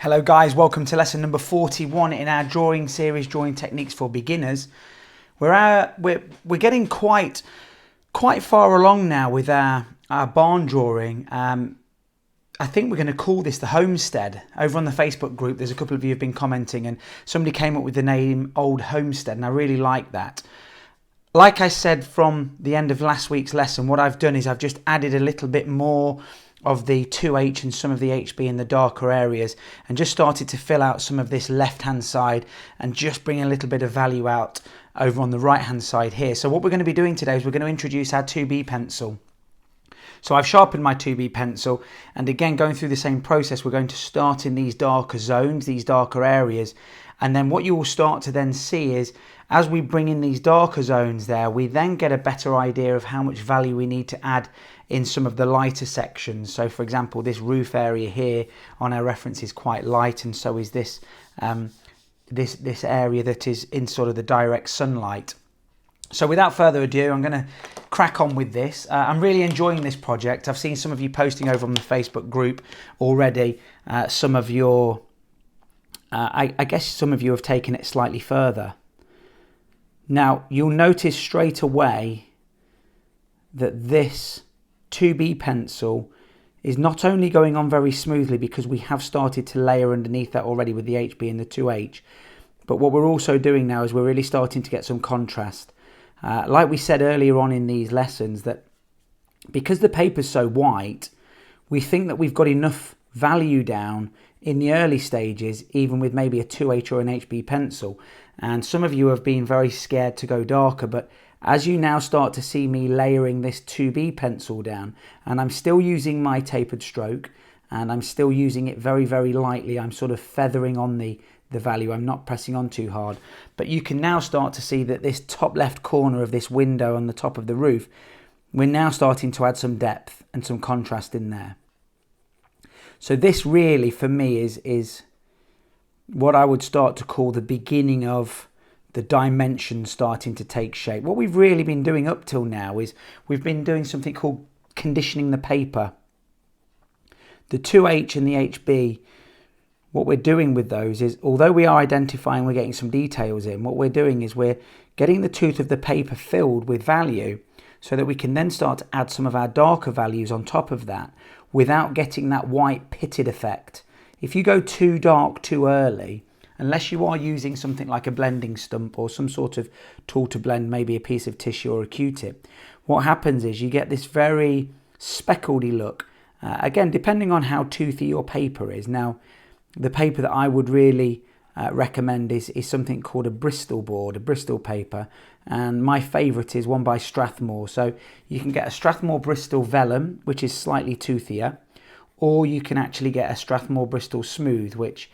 Hello guys, welcome to lesson number 41 in our drawing series, Drawing Techniques for Beginners. We're getting quite far along now with our barn drawing. I think we're going to call this the Homestead. Over on the Facebook group, there's a couple of you who have been commenting and somebody came up with the name Old Homestead, and I really like that. Like I said from the end of last week's lesson, what I've done is I've just added a little bit more of the 2H and some of the HB in the darker areas, and just started to fill out some of this left hand side and just bring a little bit of value out over on the right hand side here. So what we're going to be doing today is we're going to introduce our 2B pencil. So I've sharpened my 2B pencil, and again going through the same process, we're going to start in these darker zones, these darker areas, and then what you will start to then see is as we bring in these darker zones there, we then get a better idea of how much value we need to add in some of the lighter sections. So for example, this roof area here on our reference is quite light, and so is this this area that is in sort of the direct sunlight. So without further ado, I'm going to crack on with this. I'm really enjoying this project. I've seen some of you posting over on the Facebook group already. Some of your, I guess some of you have taken it slightly further. Now, you'll notice straight away that this 2B pencil is not only going on very smoothly because we have started to layer underneath that already with the HB and the 2H, but what we're also doing now is we're really starting to get some contrast. Like we said earlier on in these lessons, that because the paper's so white, we think that we've got enough value down in the early stages, even with maybe a 2H or an HB pencil. And some of you have been very scared to go darker, but as you now start to see me layering this 2B pencil down, and I'm still using my tapered stroke, and I'm still using it very, very lightly, I'm sort of feathering on the value, I'm not pressing on too hard, but you can now start to see that this top left corner of this window on the top of the roof, we're now starting to add some depth and some contrast in there. So this really for me is what I would start to call the beginning of the dimensions starting to take shape. What we've really been doing up till now is we've been doing something called conditioning the paper. The 2H and the HB, what we're doing with those is, although we are identifying, we're getting some details in, what we're doing is we're getting the tooth of the paper filled with value so that we can then start to add some of our darker values on top of that without getting that white pitted effect. If you go too dark too early, unless you are using something like a blending stump or some sort of tool to blend, maybe a piece of tissue or a Q-tip, what happens is you get this very speckledy look. Again, depending on how toothy your paper is. Now, the paper that I would really recommend is something called a Bristol board, a Bristol paper, and my favourite is one by Strathmore. So you can get a Strathmore Bristol Vellum, which is slightly toothier, or you can actually get a Strathmore Bristol Smooth, which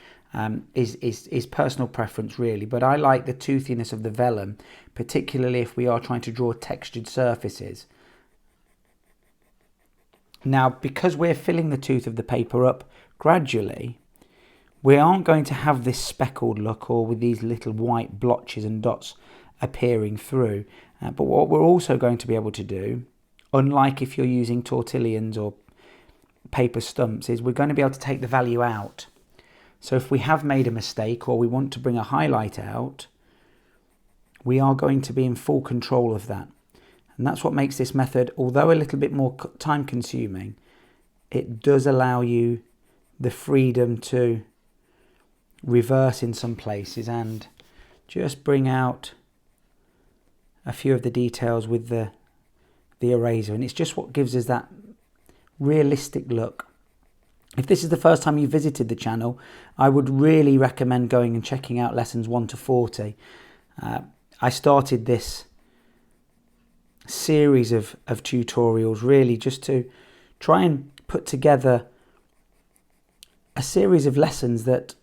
is personal preference really, but I like the toothiness of the vellum, particularly if we are trying to draw textured surfaces. Now, because we're filling the tooth of the paper up gradually, we aren't going to have this speckled look or with these little white blotches and dots appearing through. But what we're also going to be able to do, unlike if you're using tortillons or paper stumps, is we're going to be able to take the value out. So if we have made a mistake or we want to bring a highlight out, we are going to be in full control of that. And that's what makes this method, although a little bit more time consuming, it does allow you the freedom to reverse in some places and just bring out a few of the details with the eraser. And it's just what gives us that realistic look. If this is the first time you visited the channel, I would really recommend going and checking out lessons 1 to 40. I started this series of tutorials really just to try and put together a series of lessons that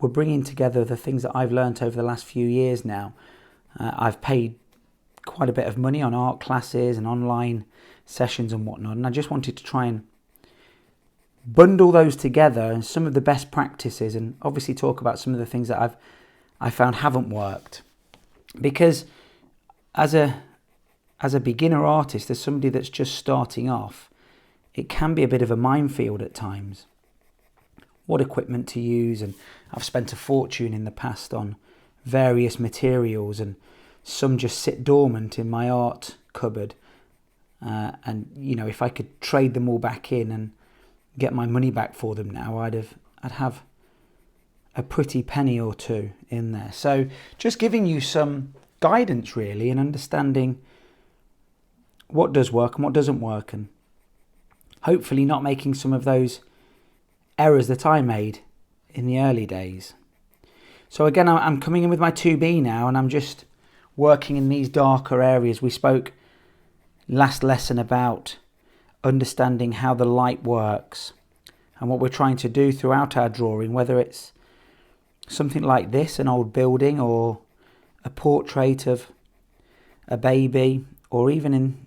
were bringing together the things that I've learnt over the last few years now. I've paid quite a bit of money on art classes and online sessions and whatnot, and I just wanted to try and bundle those together and some of the best practices, and obviously talk about some of the things that I found haven't worked. Because as a beginner artist, as somebody that's just starting off, it can be a bit of a minefield at times. what equipment to use, and I've spent a fortune in the past on various materials, and some just sit dormant in my art cupboard. And you know, if I could trade them all back in and get my money back for them now, I'd have a pretty penny or two in there. So just giving you some guidance really, and understanding what does work and what doesn't work, and hopefully not making some of those errors that I made in the early days. So again, I'm coming in with my 2B now, and I'm just working in these darker areas. We spoke last lesson about understanding how the light works, and what we're trying to do throughout our drawing, whether it's something like this, an old building, or a portrait of a baby, or even in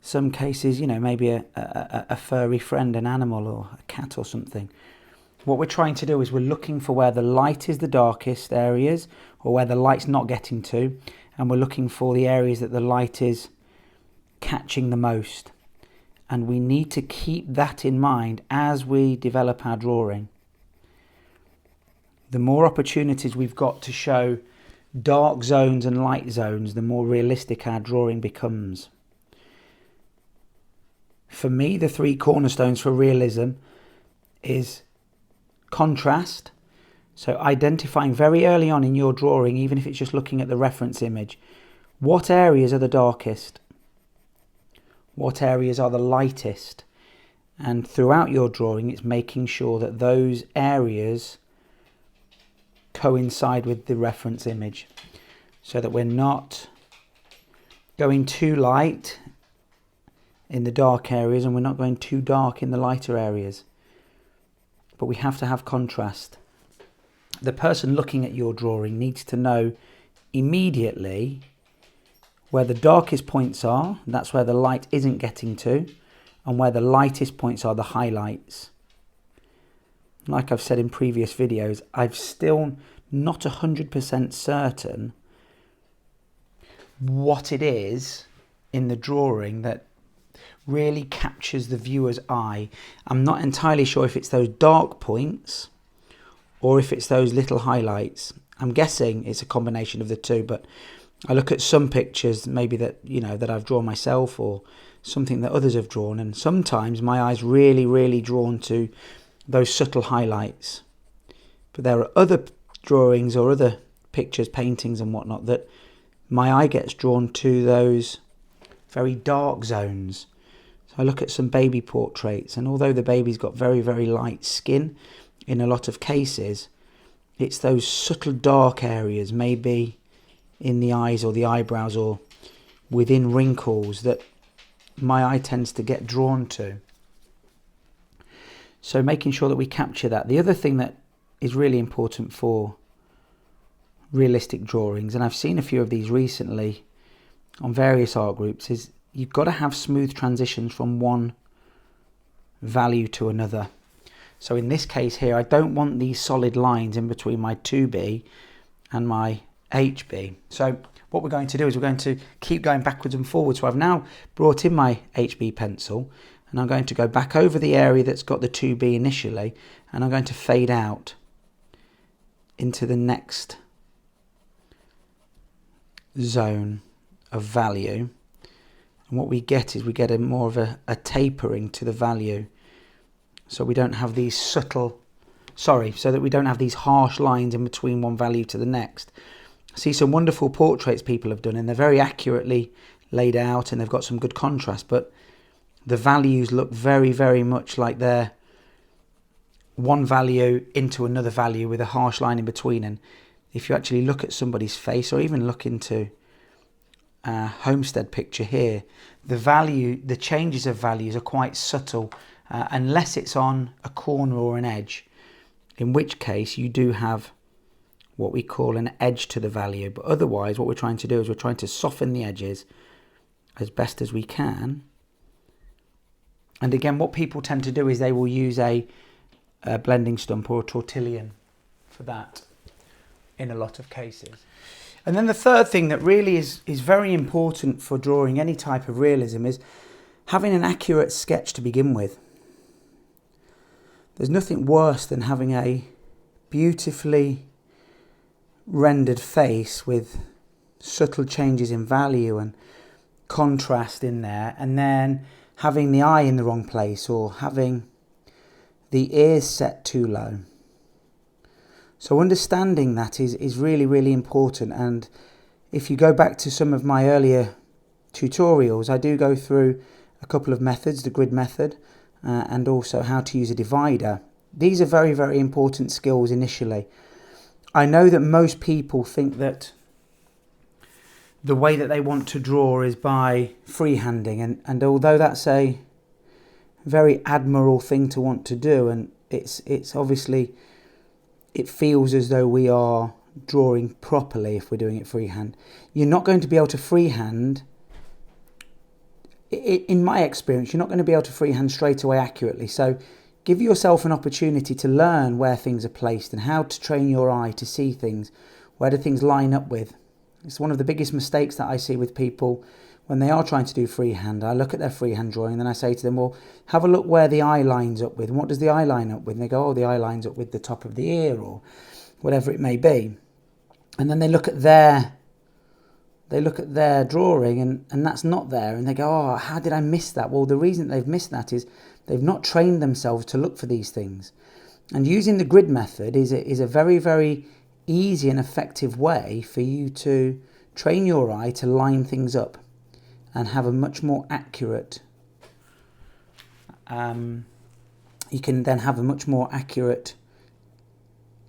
some cases, you know, maybe a furry friend, an animal or a cat or something. What we're trying to do is we're looking for where the light is the darkest areas, or where the light's not getting to, and we're looking for the areas that the light is catching the most. And we need to keep that in mind as we develop our drawing. The more opportunities we've got to show dark zones and light zones, the more realistic our drawing becomes. For me, the 3 cornerstones for realism is contrast. So identifying very early on in your drawing, even if it's just looking at the reference image, what areas are the darkest? What areas are the lightest? And throughout your drawing, it's making sure that those areas coincide with the reference image, so that we're not going too light in the dark areas and we're not going too dark in the lighter areas. But we have to have contrast. The person looking at your drawing needs to know immediately where the darkest points are, that's where the light isn't getting to, and where the lightest points are, the highlights. Like I've said in previous videos, I'm still not 100% certain what it is in the drawing that really captures the viewer's eye. I'm not entirely sure if it's those dark points or if it's those little highlights. I'm guessing it's a combination of the two, but I look at some pictures maybe that, you know, that I've drawn myself, or something that others have drawn, and sometimes my eye's really drawn to those subtle highlights. But there are other drawings or other pictures, paintings and whatnot, that my eye gets drawn to those very dark zones. So I look at some baby portraits, and although the baby's got very light skin in a lot of cases, it's those subtle dark areas, maybe in the eyes or the eyebrows or within wrinkles, that my eye tends to get drawn to. So making sure that we capture that. The other thing that is really important for realistic drawings, and I've seen a few of these recently on various art groups, is you've got to have smooth transitions from one value to another. So in this case here, I don't want these solid lines in between my 2B and my HB. So what we're going to do is we're going to keep going backwards and forwards. So I've now brought in my HB pencil, and I'm going to go back over the area that's got the 2B initially, and I'm going to fade out into the next zone of value. And what we get is we get a more of a tapering to the value, so we don't have these so that we don't have these harsh lines in between one value to the next. I see some wonderful portraits people have done, and they're very accurately laid out, and they've got some good contrast, but the values look very much like they're one value into another value with a harsh line in between. And if you actually look at somebody's face, or even look into a Homestead picture here, the changes of values are quite subtle, unless it's on a corner or an edge, in which case you do have what we call an edge to the value. But otherwise, what we're trying to do is we're trying to soften the edges as best as we can. And again, what people tend to do is they will use a blending stump or a tortillon for that in a lot of cases. And then the third thing that really is very important for drawing any type of realism is having an accurate sketch to begin with. There's nothing worse than having a beautifully rendered face with subtle changes in value and contrast in there, and then having the eye in the wrong place or having the ears set too low. So understanding that is really, really important. And if you go back to some of my earlier tutorials, I do go through a couple of methods, the grid method, and also how to use a divider. These are very, very important skills initially. I know that most people think that the way that they want to draw is by freehanding, and although that's a very admirable thing to want to do, and it's obviously, it feels as though we are drawing properly if we're doing it freehand. You're not going to be able to freehand, in my experience, you're not going to be able to freehand straight away accurately. So give yourself an opportunity to learn where things are placed and how to train your eye to see things. Where do things line up with? It's one of the biggest mistakes that I see with people when they are trying to do freehand. I look at their freehand drawing and then I say to them, well, have a look where the eye lines up with. And what does the eye line up with? And they go, oh, the eye lines up with the top of the ear or whatever it may be. And then they look at their drawing and that's not there, and they go, oh, how did I miss that? Well, the reason they've missed that is they've not trained themselves to look for these things. And using the grid method is a very, very easy and effective way for you to train your eye to line things up and have a much more accurate you can then have a much more accurate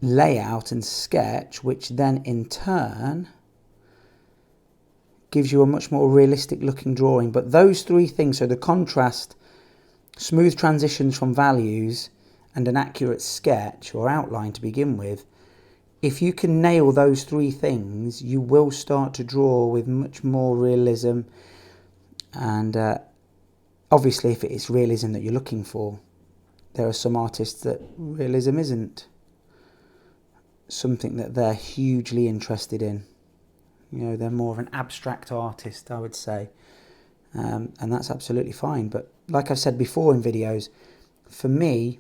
layout and sketch, which then in turn gives you a much more realistic looking drawing. But those three things, so the contrast, smooth transitions from values, and an accurate sketch or outline to begin with, if you can nail those three things, you will start to draw with much more realism. And obviously, if it is realism that you're looking for, there are some artists that realism isn't something that they're hugely interested in. You know, they're more of an abstract artist, I would say, and that's absolutely fine. But like I've said before in videos, for me,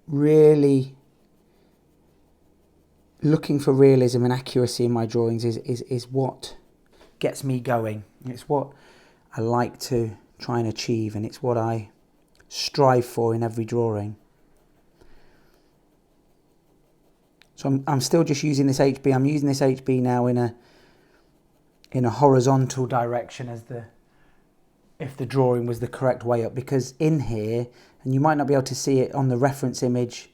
really looking for realism and accuracy in my drawings is what gets me going. It's what I like to try and achieve, and it's what I strive for in every drawing. So I'm still just using this HB. I'm using this HB now in a horizontal direction if the drawing was the correct way up, because in here, and you might not be able to see it on the reference image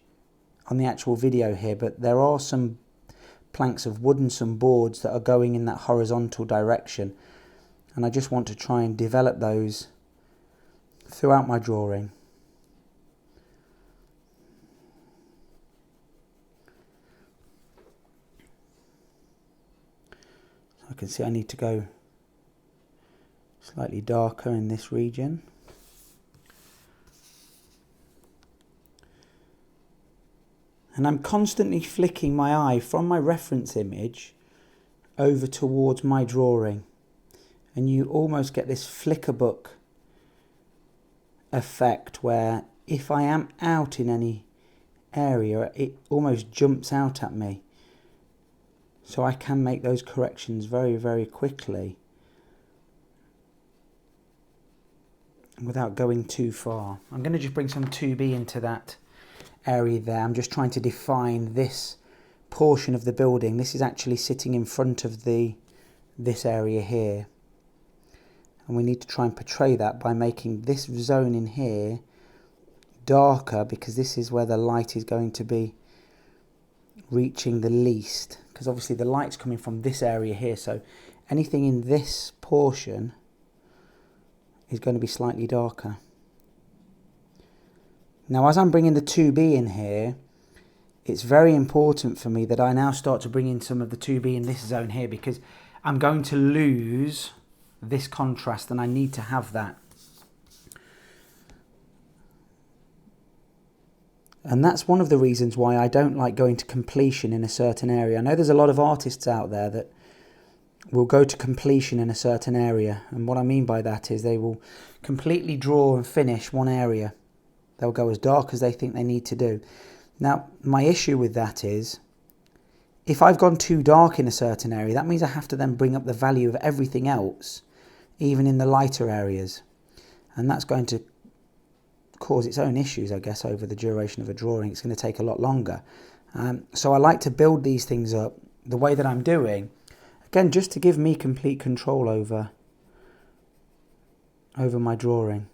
on the actual video here, but there are some planks of wood and some boards that are going in that horizontal direction, and I just want to try and develop those throughout my drawing. I can see I need to go slightly darker in this region. And I'm constantly flicking my eye from my reference image over towards my drawing. And you almost get this flicker book effect where if I am out in any area, it almost jumps out at me. So I can make those corrections very, very quickly without going too far. I'm going to just bring some 2B into that area there. I'm just trying to define this portion of the building. This is actually sitting in front of this area here. And we need to try and portray that by making this zone in here darker, because this is where the light is going to be reaching the least. Because obviously the light's coming from this area here, so anything in this portion is going to be slightly darker. Now, as I'm bringing the 2B in here, it's very important for me that I now start to bring in some of the 2B in this zone here, because I'm going to lose this contrast and I need to have that. And that's one of the reasons why I don't like going to completion in a certain area. I know there's a lot of artists out there that will go to completion in a certain area. And what I mean by that is they will completely draw and finish one area. They'll go as dark as they think they need to do. Now, my issue with that is, if I've gone too dark in a certain area, that means I have to then bring up the value of everything else, even in the lighter areas. And that's going to cause its own issues, I guess, over the duration of a drawing. It's going to take a lot longer. So I like to build these things up the way that I'm doing, again, just to give me complete control over my drawing.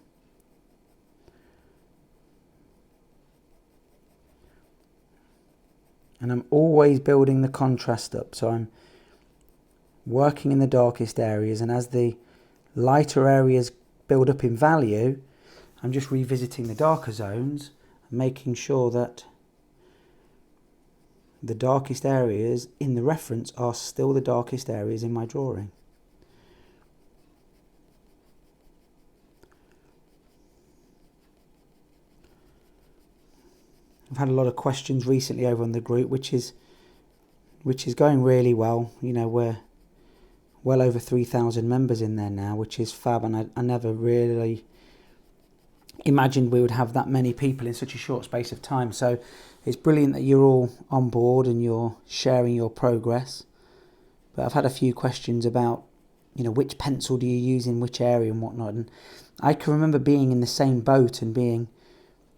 And I'm always building the contrast up, so I'm working in the darkest areas, and as the lighter areas build up in value, I'm just revisiting the darker zones, making sure that the darkest areas in the reference are still the darkest areas in my drawing. I've had a lot of questions recently over on the group, which is going really well. You know, we're well over 3,000 members in there now, which is fab, and I never really imagined we would have that many people in such a short space of time. So it's brilliant that you're all on board and you're sharing your progress. But I've had a few questions about, you know, which pencil do you use in which area and whatnot, and I can remember being in the same boat and being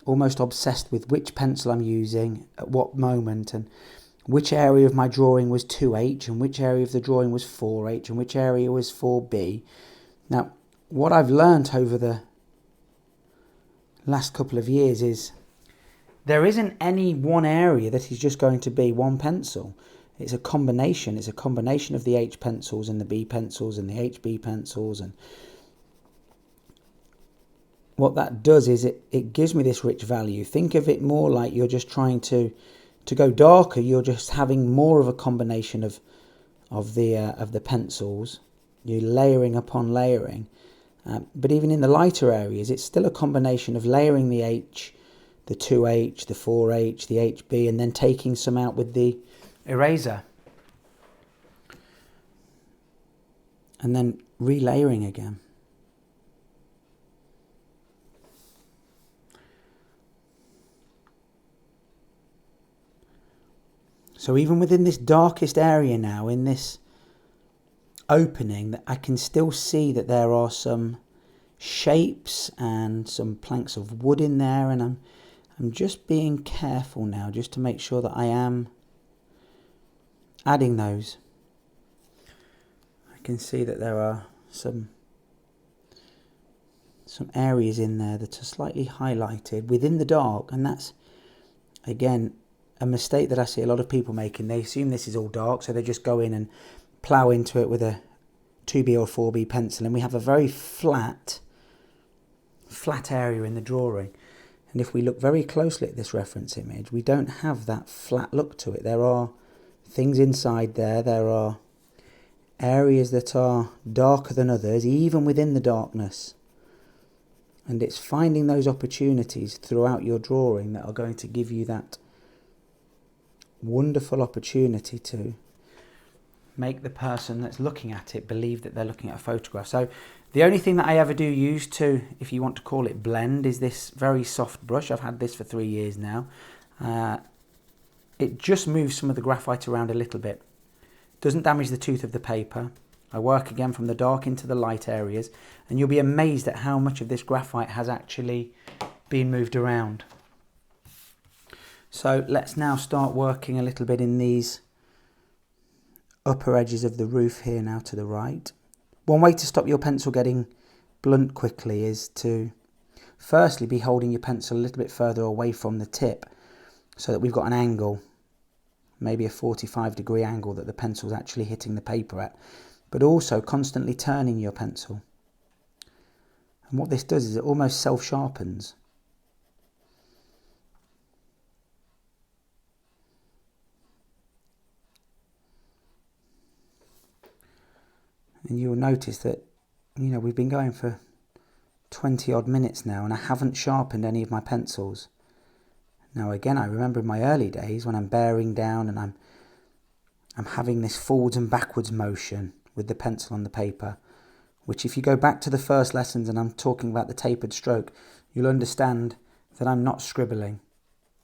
almost obsessed with which pencil I'm using at what moment, and which area of my drawing was 2H and which area of the drawing was 4H and which area was 4B. Now, what I've learnt over the last couple of years is there isn't any one area that is just going to be one pencil. It's a combination. It's a combination of the H pencils and the B pencils and the HB pencils, and what that does is it gives me this rich value. Think of it more like you're just trying to go darker. You're just having more of a combination of the pencils. You're layering upon layering. But even in the lighter areas, it's still a combination of layering the H, the 2H, the 4H, the HB, and then taking some out with the eraser. And then relayering again. So even within this darkest area now, in this opening, I can still see that there are some shapes and some planks of wood in there, and I'm just being careful now just to make sure that I am adding those. I can see that there are some areas in there that are slightly highlighted within the dark, and that's, again, a mistake that I see a lot of people making. They assume this is all dark, so they just go in and plough into it with a 2B or 4B pencil, and we have a very flat area in the drawing. And if we look very closely at this reference image, we don't have that flat look to it. There are things inside there. There are areas that are darker than others, even within the darkness. And it's finding those opportunities throughout your drawing that are going to give you that wonderful opportunity to make the person that's looking at it believe that they're looking at a photograph. So the only thing that I ever do use to, if you want to call it blend, is this very soft brush. I've had this for 3 years now. It just moves some of the graphite around a little bit. Doesn't damage the tooth of the paper. I work again from the dark into the light areas, and you'll be amazed at how much of this graphite has actually been moved around. So let's now start working a little bit in these upper edges of the roof here now to the right. One way to stop your pencil getting blunt quickly is to firstly be holding your pencil a little bit further away from the tip so that we've got an angle, maybe a 45-degree angle that the pencil's actually hitting the paper at, but also constantly turning your pencil. And what this does is it almost self-sharpens. And you'll notice that, you know, we've been going for 20 odd minutes now and I haven't sharpened any of my pencils. Now again, I remember in my early days when I'm bearing down and I'm having this forwards and backwards motion with the pencil on the paper, which if you go back to the first lessons and I'm talking about the tapered stroke, you'll understand that I'm not scribbling.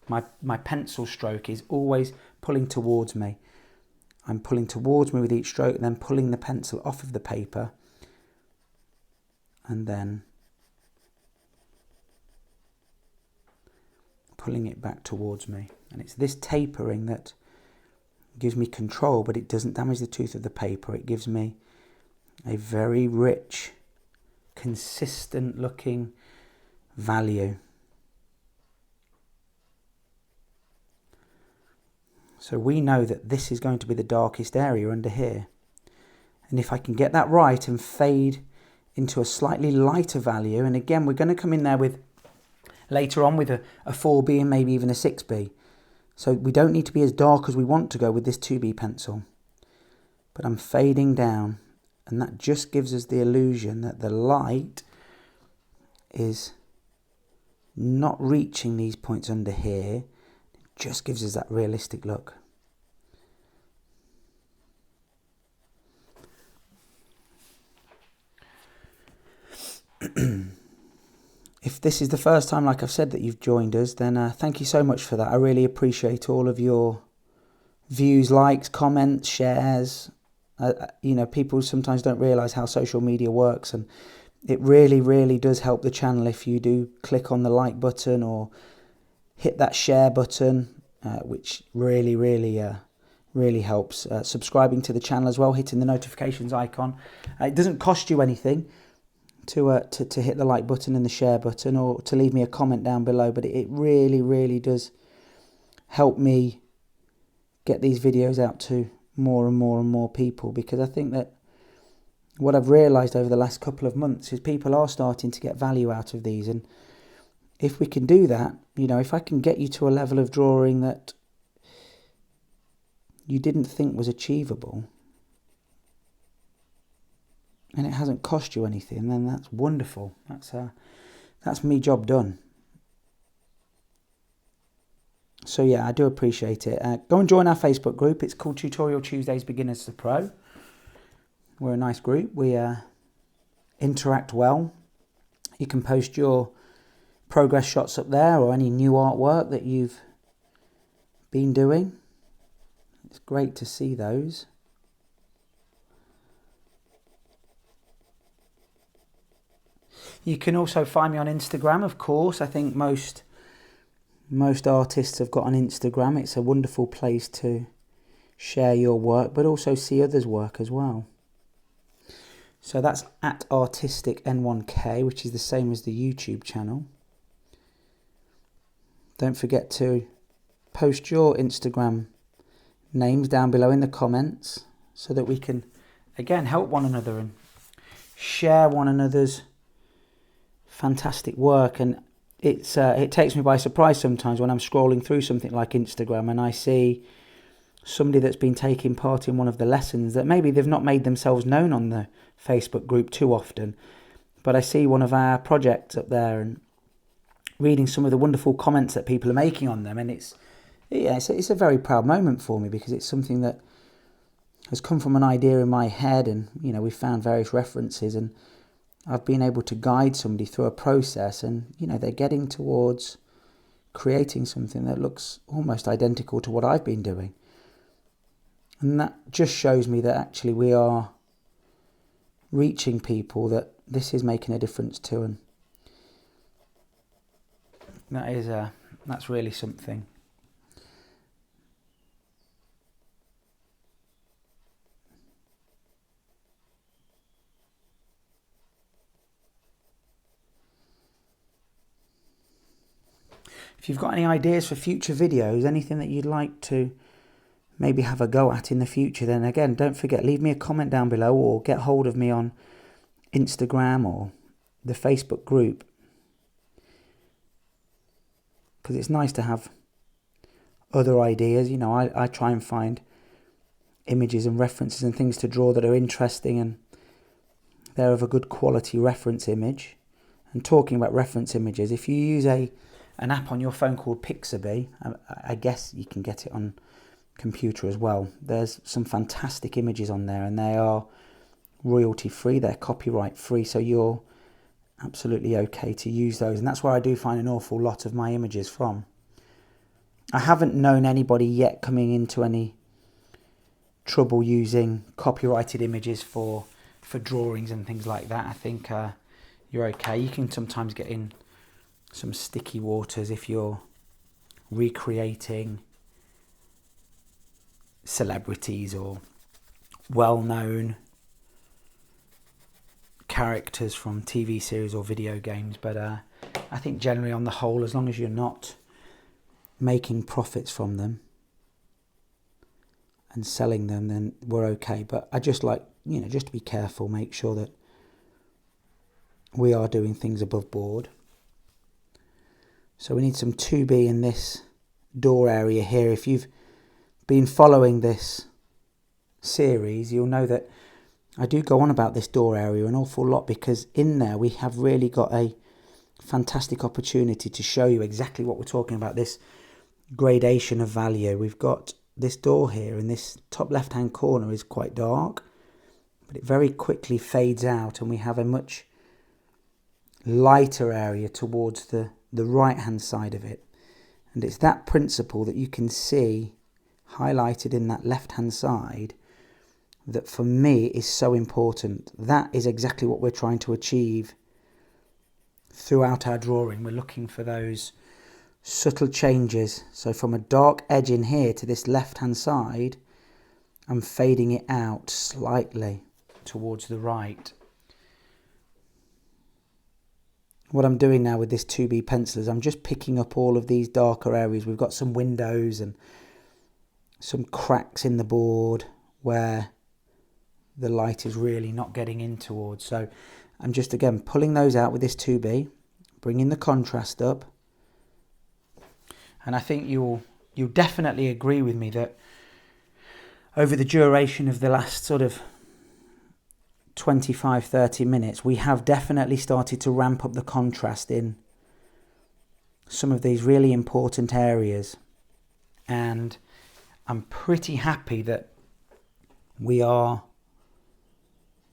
My pencil stroke is always pulling towards me. I'm pulling towards me with each stroke and then pulling the pencil off of the paper and then pulling it back towards me. And it's this tapering that gives me control, but it doesn't damage the tooth of the paper. It gives me a very rich, consistent looking value. So we know that this is going to be the darkest area under here. And if I can get that right and fade into a slightly lighter value, and again, we're going to come in there with, later on with a 4B and maybe even a 6B. So we don't need to be as dark as we want to go with this 2B pencil. But I'm fading down, and that just gives us the illusion that the light is not reaching these points under here. Just gives us that realistic look. If this is the first time, like I've said, that you've joined us, then thank you so much for that. I really appreciate all of your views, likes, comments, shares. People sometimes don't realise how social media works, and it really, really does help the channel if you do click on the like button or hit that share button, which really, really, really helps. Subscribing to the channel as well, hitting the notifications icon. It doesn't cost you anything to hit the like button and the share button, or to leave me a comment down below, but it really, really does help me get these videos out to more and more and more people, because I think that what I've realised over the last couple of months is people are starting to get value out of these, and if we can do that, if I can get you to a level of drawing that you didn't think was achievable, and it hasn't cost you anything, then that's wonderful. That's me job done. So yeah, I do appreciate it. Go and join our Facebook group. It's called Tutorial Tuesdays Beginners to Pro. We're a nice group. We interact well. You can post your progress shots up there, or any new artwork that you've been doing. It's great to see those. You can also find me on Instagram, of course. I think most artists have got an Instagram. It's a wonderful place to share your work, but also see others' work as well. So that's at artisticn1k, which is the same as the YouTube channel. Don't forget to post your Instagram names down below in the comments, so that we can, again, help one another and share one another's fantastic work. And it takes me by surprise sometimes when I'm scrolling through something like Instagram and I see somebody that's been taking part in one of the lessons that maybe they've not made themselves known on the Facebook group too often, but I see one of our projects up there and reading some of the wonderful comments that people are making on them, and it's a very proud moment for me, because it's something that has come from an idea in my head, and we found various references, and I've been able to guide somebody through a process, and they're getting towards creating something that looks almost identical to what I've been doing. And that just shows me that actually we are reaching people that this is making a difference to, and that's really something. If you've got any ideas for future videos, anything that you'd like to maybe have a go at in the future, then again, don't forget, leave me a comment down below, or get hold of me on Instagram or the Facebook group, because it's nice to have other ideas. I try and find images and references and things to draw that are interesting and they're of a good quality reference image. And talking about reference images, if you use an app on your phone called Pixabay, I guess you can get it on computer as well. There's some fantastic images on there, and they are royalty free, they're copyright free, so you're absolutely okay to use those, and that's where I do find an awful lot of my images from. I haven't known anybody yet coming into any trouble using copyrighted images for drawings and things like that. I think you're okay. You can sometimes get in some sticky waters if you're recreating celebrities or well-known characters from TV series or video games, but I think generally on the whole, as long as you're not making profits from them and selling them, then we're okay. But I just like, just to be careful, make sure that we are doing things above board. So we need some 2B in this door area here. If you've been following this series, you'll know that I do go on about this door area an awful lot, because in there we have really got a fantastic opportunity to show you exactly what we're talking about, this gradation of value. We've got this door here, and this top left hand corner is quite dark, but it very quickly fades out, and we have a much lighter area towards the right hand side of it. And it's that principle that you can see highlighted in that left hand side that for me is so important. That is exactly what we're trying to achieve throughout our drawing. We're looking for those subtle changes. So from a dark edge in here to this left hand side, I'm fading it out slightly towards the right. What I'm doing now with this 2B pencil is I'm just picking up all of these darker areas. We've got some windows and some cracks in the board where the light is really not getting in towards. So I'm just, again, pulling those out with this 2B, bringing the contrast up. And I think you'll definitely agree with me that over the duration of the last sort of 25-30 minutes, we have definitely started to ramp up the contrast in some of these really important areas. And I'm pretty happy that we are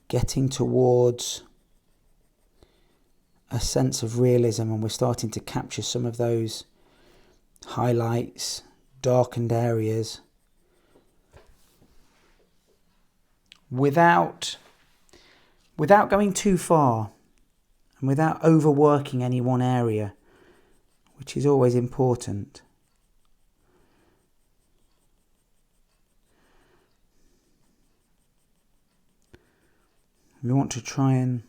getting towards a sense of realism, and we're starting to capture some of those highlights, darkened areas, without going too far and without overworking any one area, which is always important. We want to try and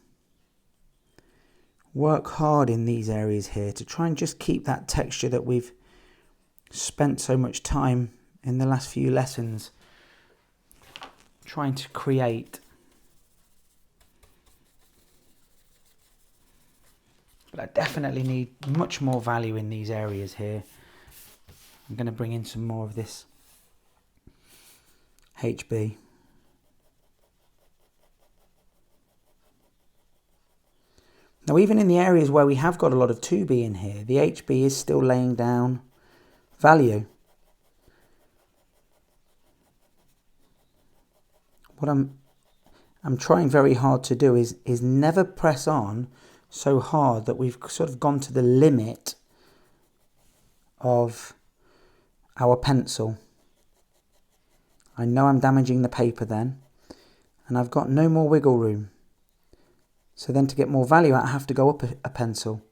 work hard in these areas here to try and just keep that texture that we've spent so much time in the last few lessons trying to create. But I definitely need much more value in these areas here. I'm going to bring in some more of this HB. Now, even in the areas where we have got a lot of 2B in here, the HB is still laying down value. What I'm trying very hard to do is never press on so hard that we've sort of gone to the limit of our pencil. I know I'm damaging the paper then, and I've got no more wiggle room. So then to get more value out, I have to go up a pencil,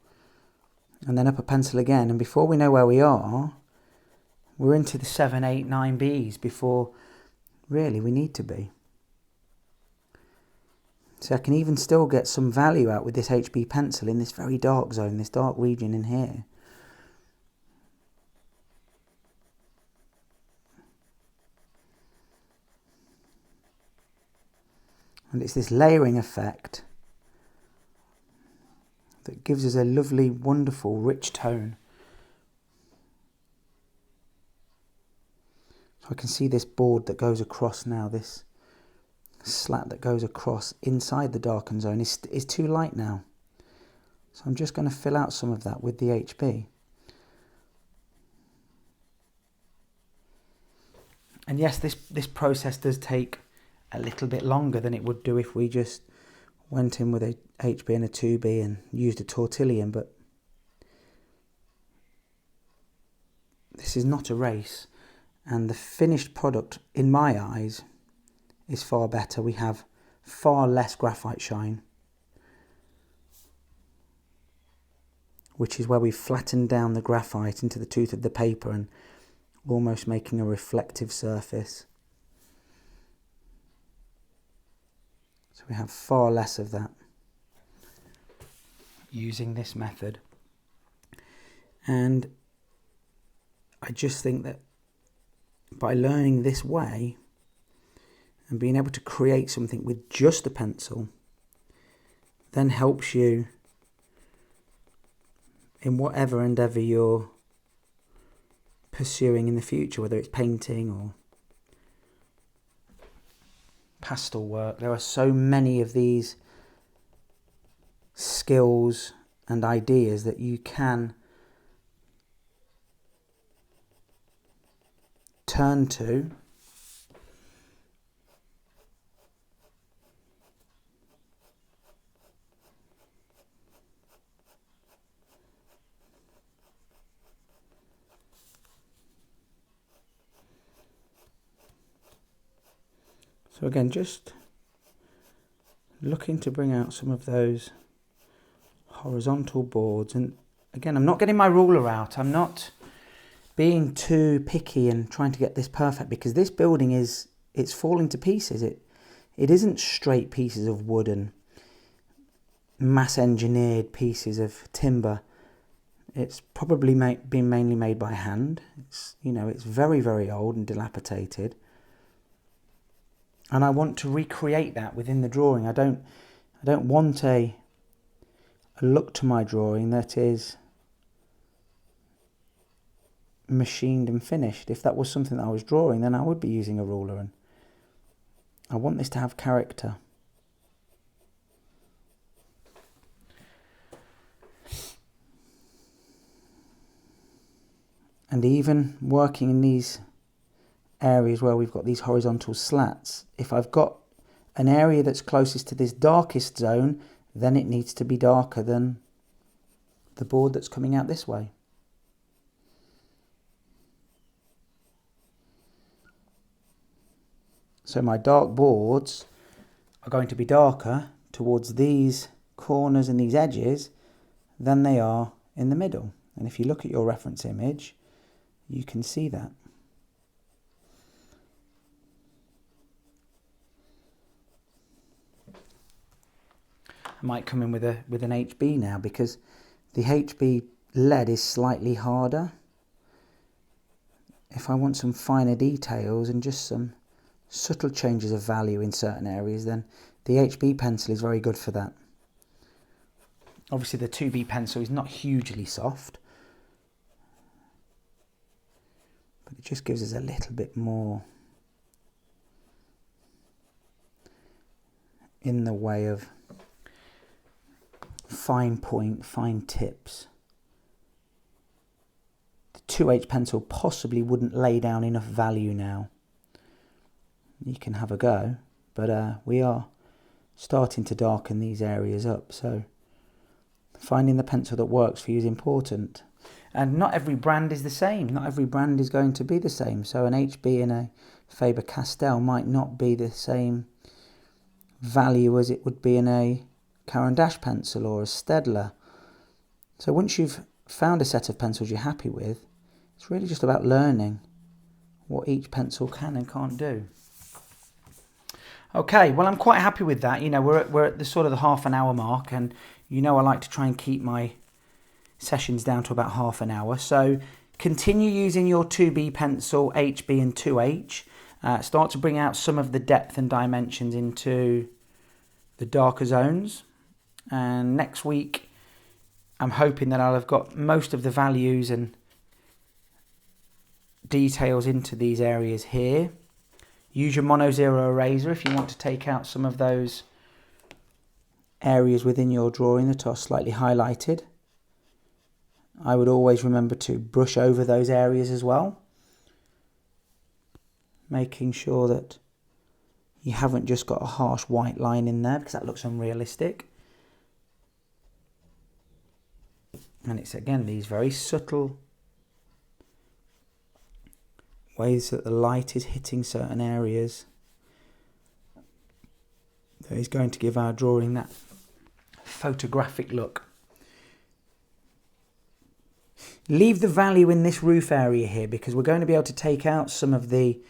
and then up a pencil again. And before we know where we are, we're into the 7, 8, 9Bs before really we need to be. So I can even still get some value out with this HB pencil in this very dark zone, this dark region in here. And it's this layering effect that gives us a lovely, wonderful, rich tone. So I can see this board that goes across now, this slat that goes across inside the darkened zone is too light now. So I'm just going to fill out some of that with the HB. And yes, this process does take a little bit longer than it would do if we just went in with a HB and a 2B and used a tortillon, but this is not a race, and the finished product, in my eyes, is far better. We have far less graphite shine, which is where we've flattened down the graphite into the tooth of the paper and almost making a reflective surface. So we have far less of that using this method. And I just think that by learning this way and being able to create something with just a pencil then helps you in whatever endeavour you're pursuing in the future, whether it's painting or pastel work. There are so many of these skills and ideas that you can turn to so again, just looking to bring out some of those horizontal boards. And again, I'm not getting my ruler out. I'm not being too picky and trying to get this perfect, because this building it's falling to pieces. It isn't straight pieces of wood and mass engineered pieces of timber. It's probably been mainly made by hand. It's very, very old and dilapidated. And I want to recreate that within the drawing. I don't want a look to my drawing that is machined and finished. If that was something that I was drawing, then I would be using a ruler, and I want this to have character. And even working in these areas where we've got these horizontal slats, if I've got an area that's closest to this darkest zone, then it needs to be darker than the board that's coming out this way. So my dark boards are going to be darker towards these corners and these edges than they are in the middle. And if you look at your reference image, you can see that. I might come in with an HB now, because the HB lead is slightly harder. If I want some finer details and just some subtle changes of value in certain areas, then the HB pencil is very good for that. Obviously the 2B pencil is not hugely soft, but it just gives us a little bit more in the way of fine point, fine tips. The 2H pencil possibly wouldn't lay down enough value now. You can have a go, but we are starting to darken these areas up, so finding the pencil that works for you is important. And not every brand is the same. Not every brand is going to be the same. So an HB and a Faber-Castell might not be the same value as it would be in a Caran D'ache pencil or a Staedtler. So once you've found a set of pencils you're happy with, it's really just about learning what each pencil can and can't do. Okay, well, I'm quite happy with that. We're at the sort of the half an hour mark, and I like to try and keep my sessions down to about half an hour. So continue using your 2B pencil, HB and 2H. Start to bring out some of the depth and dimensions into the darker zones. And next week, I'm hoping that I'll have got most of the values and details into these areas here. Use your mono zero eraser if you want to take out some of those areas within your drawing that are slightly highlighted. I would always remember to brush over those areas as well, making sure that you haven't just got a harsh white line in there, because that looks unrealistic. And it's again these very subtle ways that the light is hitting certain areas that is going to give our drawing that photographic look. Leave the value in this roof area here, because we're going to be able to take out some of the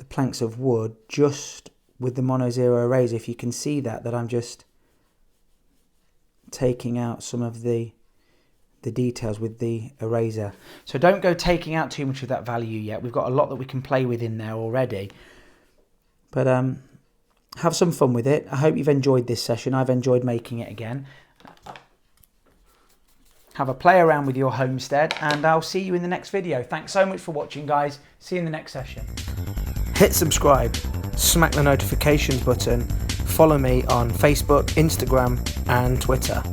planks of wood just with the Mono Zero eraser. If you can see that I'm just taking out some of the details with the eraser. So don't go taking out too much of that value yet. We've got a lot that we can play with in there already. But have some fun with it. I hope you've enjoyed this session. I've enjoyed making it again. Have a play around with your Homestead, and I'll see you in the next video. Thanks so much for watching, guys. See you in the next session. Hit subscribe, smack the notifications button, follow me on Facebook, Instagram and Twitter.